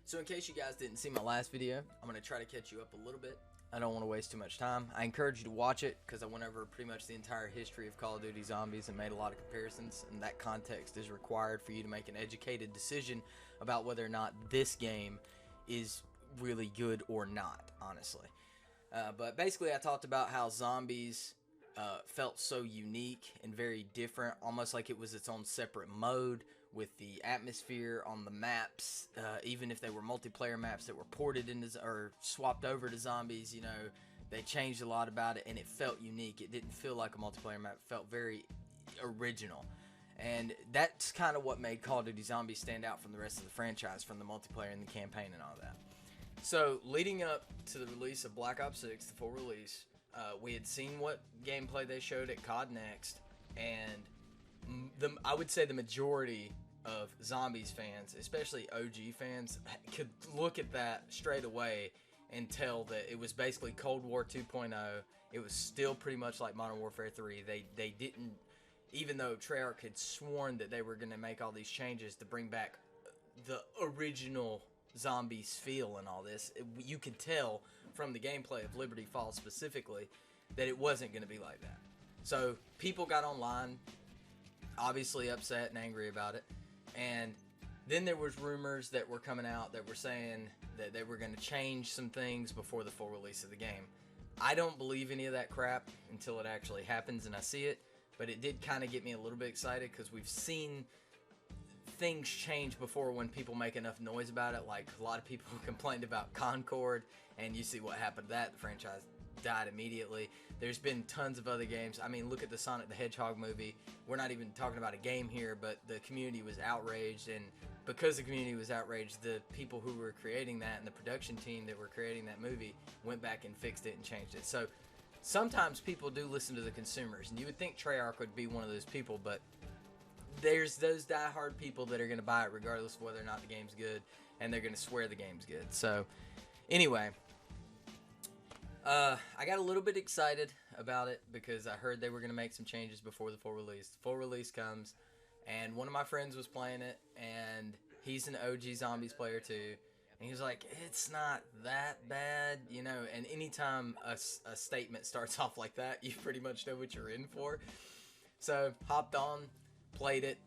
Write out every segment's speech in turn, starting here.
So in case you guys didn't see my last video, I'm going to try to catch you up a little bit. I don't want to waste too much time. I encourage you to watch it because I went over pretty much the entire history of Call of Duty Zombies and made a lot of comparisons, and that context is required for you to make an educated decision about whether or not this game is really good or not, honestly. But basically I talked about how Zombies felt so unique and very different, almost like it was its own separate mode with the atmosphere on the maps, even if they were multiplayer maps that were ported into or swapped over to Zombies. You know, they changed a lot about it, and it felt unique. It didn't feel like a multiplayer map. It felt very original, and that's kind of what made Call of Duty Zombies stand out from the rest of the franchise, from the multiplayer and the campaign and all that. So, leading up to the release of Black Ops 6, the full release, we had seen what gameplay they showed at COD Next, and I would say the majority of Zombies fans, especially OG fans, could look at that straight away and tell that it was basically Cold War 2.0. It was still pretty much like Modern Warfare 3. They didn't, even though Treyarch had sworn that they were going to make all these changes to bring back the original Zombies feel and all this, you could tell from the gameplay of Liberty Falls specifically that it wasn't going to be like that. So people got online, obviously upset and angry about it, and then there was rumors that were coming out that were saying that they were going to change some things before the full release of the game. I don't believe any of that crap until it actually happens and I see it, but it did kind of get me a little bit excited because we've seen things change before when people make enough noise about it. Like a lot of people complained about Concord, and you see what happened to that. The franchise died immediately. There's been tons of other games. I mean, look at the Sonic the Hedgehog movie. We're not even talking about a game here, but the community was outraged, and because the community was outraged, the people who were creating that and the production team that were creating that movie went back and fixed it and changed it. So sometimes people do listen to the consumers, and you would think Treyarch would be one of those people, but there's those diehard people that are going to buy it regardless of whether or not the game's good, and they're going to swear the game's good. So anyway, I got a little bit excited about it because I heard they were going to make some changes before the full release. The full release comes, and one of my friends was playing it, and he's an OG Zombies player too, and he was like, it's not that bad, you know, and anytime a statement starts off like that, you pretty much know what you're in for. So hopped on, played it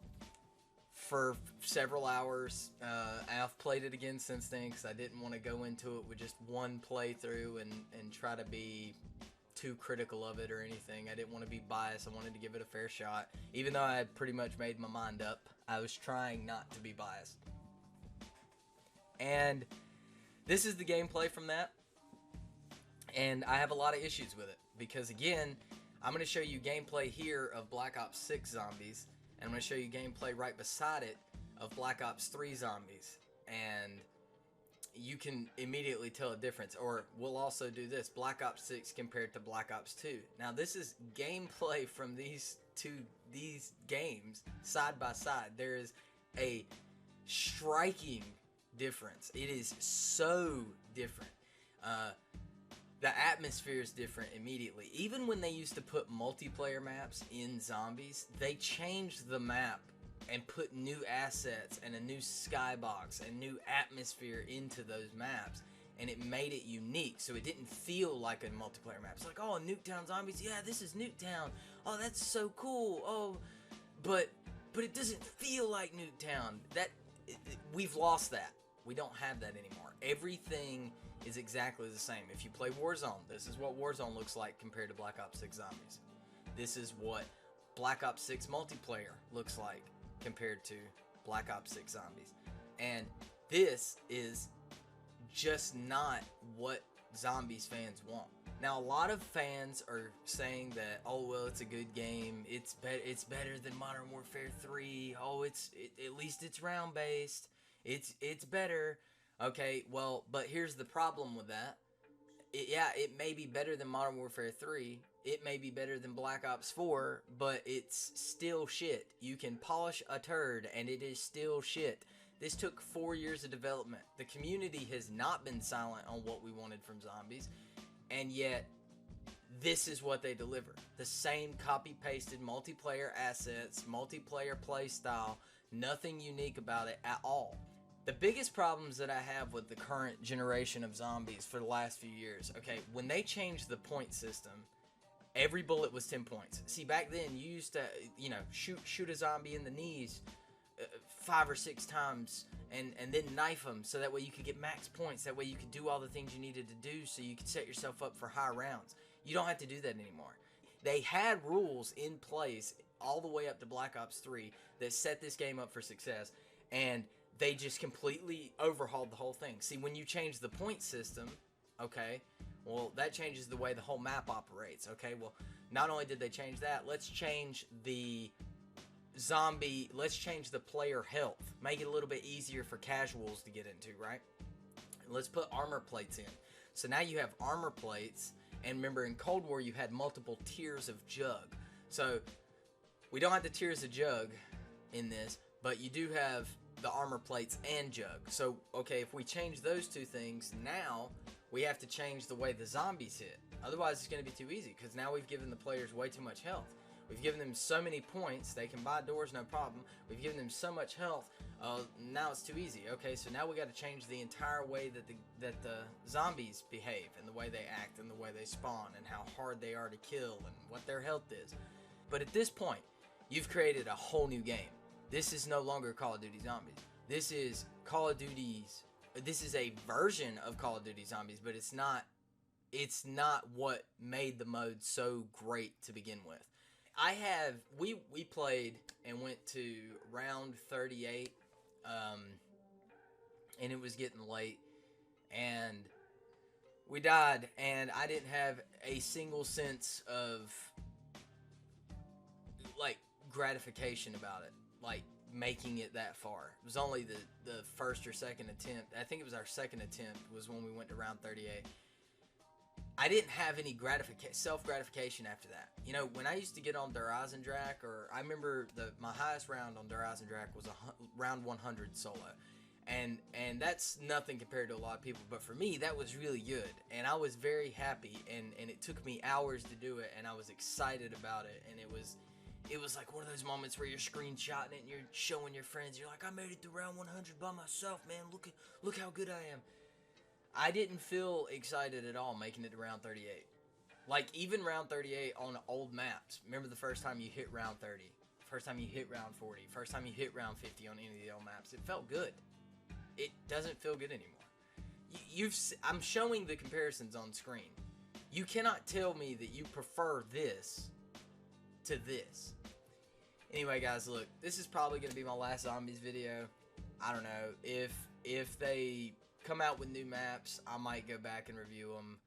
for several hours. I've played it again since then because I didn't want to go into it with just one playthrough and try to be too critical of it or anything. I didn't want to be biased. I wanted to give it a fair shot. Even though I had pretty much made my mind up, I was trying not to be biased. And this is the gameplay from that. And I have a lot of issues with it because, again, I'm going to show you gameplay here of Black Ops 6 Zombies, and I'm going to show you gameplay right beside it of Black Ops 3 Zombies, and you can immediately tell a difference. Or we'll also do this, Black Ops 6 compared to Black Ops 2. Now this is gameplay from these games side by side. There is a striking difference. It is so different. The atmosphere is different immediately. Even when they used to put multiplayer maps in Zombies, they changed the map and put new assets and a new skybox and new atmosphere into those maps, and it made it unique, so it didn't feel like a multiplayer map. It's like, oh, Nuketown Zombies, yeah, this is Nuketown. Oh, that's so cool. Oh, but it doesn't feel like Nuketown. We've lost that. We don't have that anymore. Everything is exactly the same. If you play Warzone, this is what Warzone looks like compared to Black Ops 6 Zombies. This is what Black Ops 6 multiplayer looks like compared to Black Ops 6 Zombies. And this is just not what Zombies fans want. Now, a lot of fans are saying that, oh, well, it's a good game. It's better than Modern Warfare 3. Oh, at least it's round based. It's better. Okay, well, but here's the problem with that. It may be better than Modern Warfare 3. It may be better than Black Ops 4, but it's still shit. You can polish a turd, and it is still shit. This took 4 years of development. The community has not been silent on what we wanted from Zombies, and yet this is what they deliver. The same copy-pasted multiplayer assets, multiplayer play style, nothing unique about it at all. The biggest problems that I have with the current generation of zombies for the last few years, okay, when they changed the point system, every bullet was 10 points. See, back then, you used to, shoot a zombie in the knees 5 or 6 times and then knife them so that way you could get max points. That way you could do all the things you needed to do so you could set yourself up for high rounds. You don't have to do that anymore. They had rules in place all the way up to Black Ops 3 that set this game up for success, and they just completely overhauled the whole thing. See, when you change the point system, okay, well, that changes the way the whole map operates, okay? Well, not only did they change that, let's change the player health. Make it a little bit easier for casuals to get into, right? Let's put armor plates in. So now you have armor plates, and remember in Cold War you had multiple tiers of jug. So we don't have the tiers of jug in this, but you do have the armor plates and jug. So, okay, if we change those two things, now we have to change the way the zombies hit. Otherwise, it's going to be too easy, because now we've given the players way too much health. We've given them so many points, they can buy doors, no problem. We've given them so much health, now it's too easy. Okay, so now we got to change the entire way that the zombies behave, and the way they act, and the way they spawn, and how hard they are to kill, and what their health is. But at this point, you've created a whole new game. This is no longer Call of Duty Zombies. This is this is a version of Call of Duty Zombies, but it's not what made the mode so great to begin with. We played and went to round 38, and it was getting late, and we died, and I didn't have a single sense of, like, gratification about it, like, making it that far. It was only the first or second attempt. I think it was our second attempt was when we went to round 38. I didn't have any self-gratification after that. You know, when I used to get on Der Eisendrache, or I remember my highest round on Der Eisendrache was round 100 solo. And that's nothing compared to a lot of people, but for me, that was really good. And I was very happy, and it took me hours to do it, and I was excited about it, and it was like one of those moments where you're screenshotting it and you're showing your friends. You're like, I made it to round 100 by myself, man. Look how good I am. I didn't feel excited at all making it to round 38. Like, even round 38 on old maps. Remember the first time you hit round 30? First time you hit round 40? First time you hit round 50 on any of the old maps? It felt good. It doesn't feel good anymore. I'm showing the comparisons on screen. You cannot tell me that you prefer this to this. Anyway, guys, look, this is probably going to be my last Zombies video. I don't know. If they come out with new maps, I might go back and review them.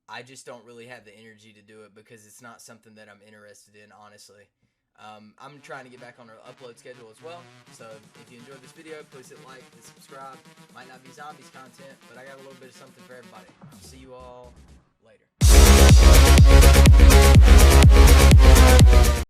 I just don't really have the energy to do it because it's not something that I'm interested in, honestly. I'm trying to get back on our upload schedule as well, so if you enjoyed this video, please hit like and subscribe. Might not be Zombies content, but I got a little bit of something for everybody. See you all